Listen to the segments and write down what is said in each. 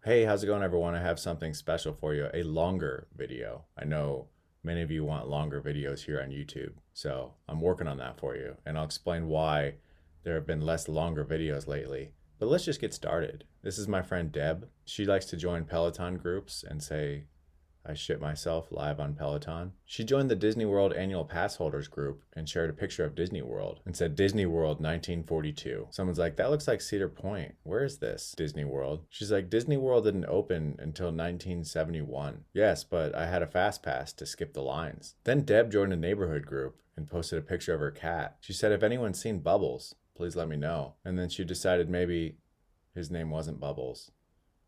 Hey, how's it going, everyone? I have something special for you, a longer video. I know many of you want longer videos here on YouTube, so I'm working on that for you, and I'll explain why there have been less longer videos lately. But let's just get started. This is my friend Deb. She likes to join Peloton groups and say, I shit myself live on Peloton. She joined the Disney World annual pass holders group and shared a picture of Disney World and said Disney World 1942. Someone's like, that looks like Cedar Point. Where is this Disney World? She's like, Disney World didn't open until 1971. Yes, but I had a fast pass to skip the lines. Then Deb joined a neighborhood group and posted a picture of her cat. She said, if anyone's seen Bubbles, please let me know. And then she decided maybe his name wasn't Bubbles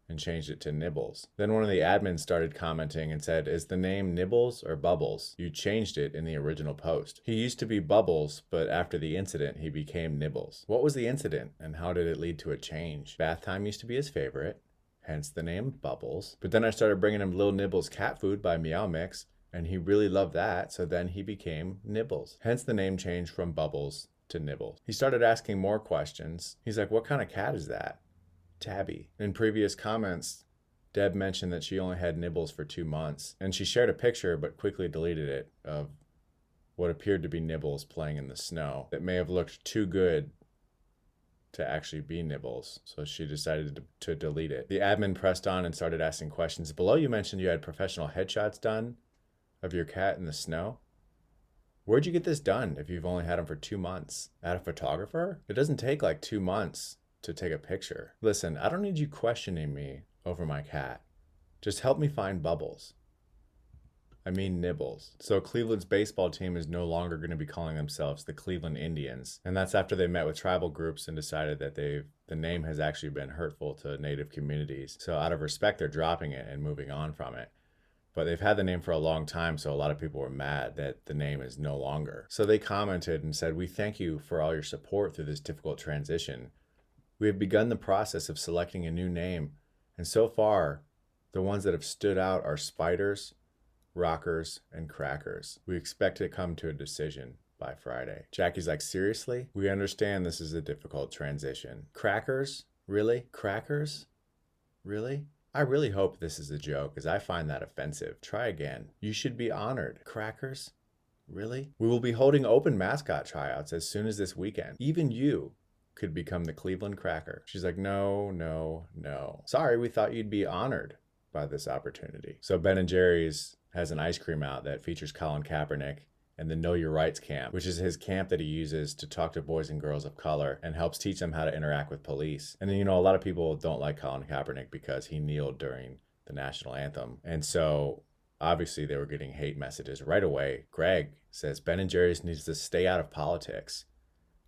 and changed it to Nibbles. Then one of the admins started commenting and said, is the name Nibbles or Bubbles? You changed it in the original post. He used to be Bubbles, but after the incident, he became Nibbles. What was the incident and how did it lead to a change? Bath time used to be his favorite, hence the name Bubbles. But then I started bringing him Lil Nibbles cat food by Meow Mix, and he really loved that, so then he became Nibbles. Hence the name change from Bubbles to Nibbles. He started asking more questions. He's like, what kind of cat is that? Tabby. In previous comments, Deb mentioned that she only had Nibbles for 2 months, and she shared a picture but quickly deleted it of what appeared to be Nibbles playing in the snow. It may have looked too good to actually be Nibbles, so she decided to delete it. The admin pressed on and started asking questions. Below, you mentioned you had professional headshots done of your cat in the snow. Where'd you get this done if you've only had him for 2 months? At a photographer? It doesn't take like 2 months to take a picture. Listen, I don't need you questioning me over my cat. Just help me find Bubbles. I mean Nibbles. So Cleveland's baseball team is no longer going to be calling themselves the Cleveland Indians. And that's after they met with tribal groups and decided that the name has actually been hurtful to native communities. So out of respect, they're dropping it and moving on from it. But they've had the name for a long time, so a lot of people were mad that the name is no longer. So they commented and said, we thank you for all your support through this difficult transition. We have begun the process of selecting a new name, and so far, the ones that have stood out are Spiders, Rockers, and Crackers. We expect to come to a decision by Friday. Jackie's like, seriously? We understand this is a difficult transition. Crackers? Really? Crackers? Really? I really hope this is a joke, as I find that offensive. Try again. You should be honored. Crackers? Really? We will be holding open mascot tryouts as soon as this weekend. Even you could become the Cleveland Cracker. She's like, no, no, no. Sorry, we thought you'd be honored by this opportunity. So Ben & Jerry's has an ice cream out that features Colin Kaepernick and the Know Your Rights camp, which is his camp that he uses to talk to boys and girls of color and helps teach them how to interact with police. And then, you know, a lot of people don't like Colin Kaepernick because he kneeled during the national anthem. And so obviously they were getting hate messages right away. Greg says Ben & Jerry's needs to stay out of politics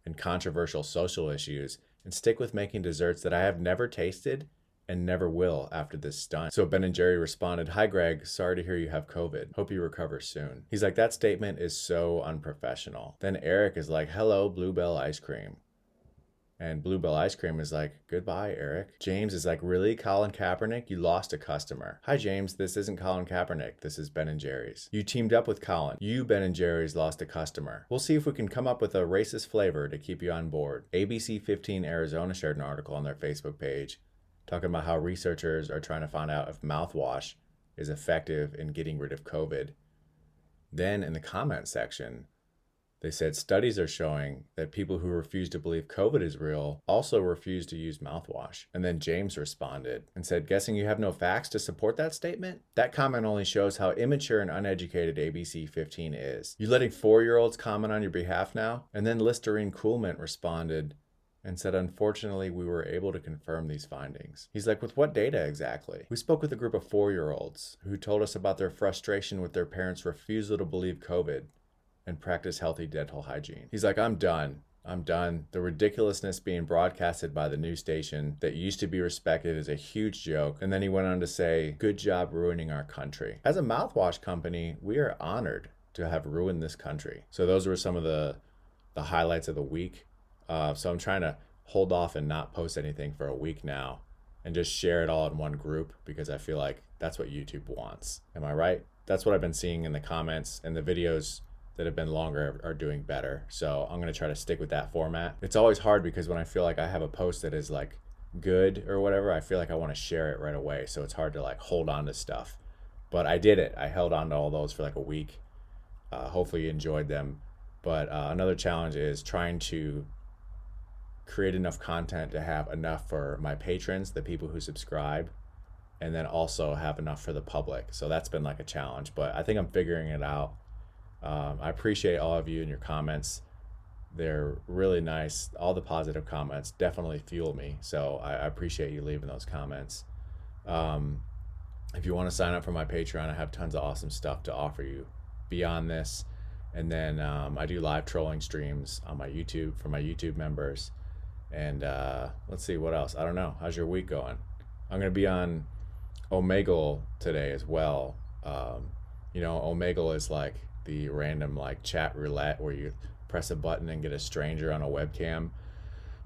and controversial social issues and stick with making desserts that I have never tasted and never will after this stunt. So Ben & Jerry responded, hi Greg, sorry to hear you have COVID. Hope you recover soon. He's like, that statement is so unprofessional. Then Eric is like, hello, Bluebell Ice Cream. And Bluebell Ice Cream is like, goodbye, Eric. James is like, really, Colin Kaepernick? You lost a customer. Hi, James. This isn't Colin Kaepernick. This is Ben & Jerry's. You teamed up with Colin. You, Ben & Jerry's, lost a customer. We'll see if we can come up with a racist flavor to keep you on board. ABC 15 Arizona shared an article on their Facebook page talking about how researchers are trying to find out if mouthwash is effective in getting rid of COVID. Then in the comment section, they said studies are showing that people who refuse to believe COVID is real also refuse to use mouthwash. And then James responded and said, guessing you have no facts to support that statement? That comment only shows how immature and uneducated ABC 15 is. You letting 4-year-olds comment on your behalf now? And then Listerine Coolmint responded and said, unfortunately, we were able to confirm these findings. He's like, with what data exactly? We spoke with a group of 4-year-olds who told us about their frustration with their parents' refusal to believe COVID and practice healthy dental hygiene. He's like, I'm done. I'm done. The ridiculousness being broadcasted by the news station that used to be respected is a huge joke. And then he went on to say, good job ruining our country. As a mouthwash company, we are honored to have ruined this country. So those were some of the highlights of the week. So I'm trying to hold off and not post anything for a week now and just share it all in one group because I feel like that's what YouTube wants. Am I right? That's what I've been seeing in the comments, and the videos that have been longer are doing better. So I'm going to try to stick with that format. It's always hard because when I feel like I have a post that is like good or whatever, I feel like I want to share it right away. So it's hard to like hold on to stuff. But I did it. I held on to all those for like a week. Hopefully you enjoyed them. But another challenge is trying to create enough content to have enough for my patrons, the people who subscribe, and then also have enough for the public. So that's been like a challenge, but I think I'm figuring it out. I appreciate all of you and your comments. They're really nice. All the positive comments definitely fuel me. So I appreciate you leaving those comments. If you want to sign up for my Patreon, I have tons of awesome stuff to offer you beyond this. And then I do live trolling streams on my YouTube for my YouTube members. And let's see what else. I don't know. How's your week going? I'm going to be on Omegle today as well. Omegle is like the random like chat roulette where you press a button and get a stranger on a webcam.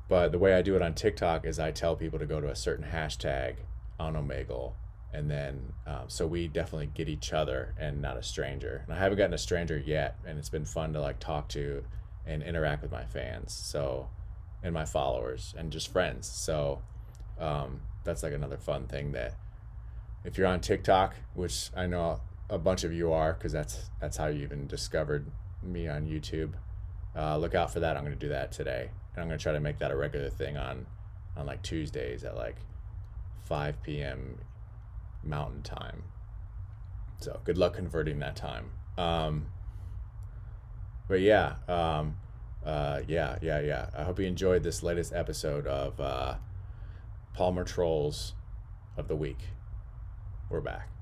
But the way I do it on TikTok is I tell people to go to a certain hashtag on Omegle. And then, so we definitely get each other and not a stranger. And I haven't gotten a stranger yet. And it's been fun to like talk to and interact with my fans. So, and my followers and just friends. So that's like another fun thing that if you're on TikTok, which I know a bunch of you are, because that's how you even discovered me on YouTube. Look out for that. I'm going to do that today. And I'm going to try to make that a regular thing on like Tuesdays at like 5 p.m. Mountain Time. So good luck converting that time. But yeah, yeah. I hope you enjoyed this latest episode of PalmerTrolls of the week. We're back.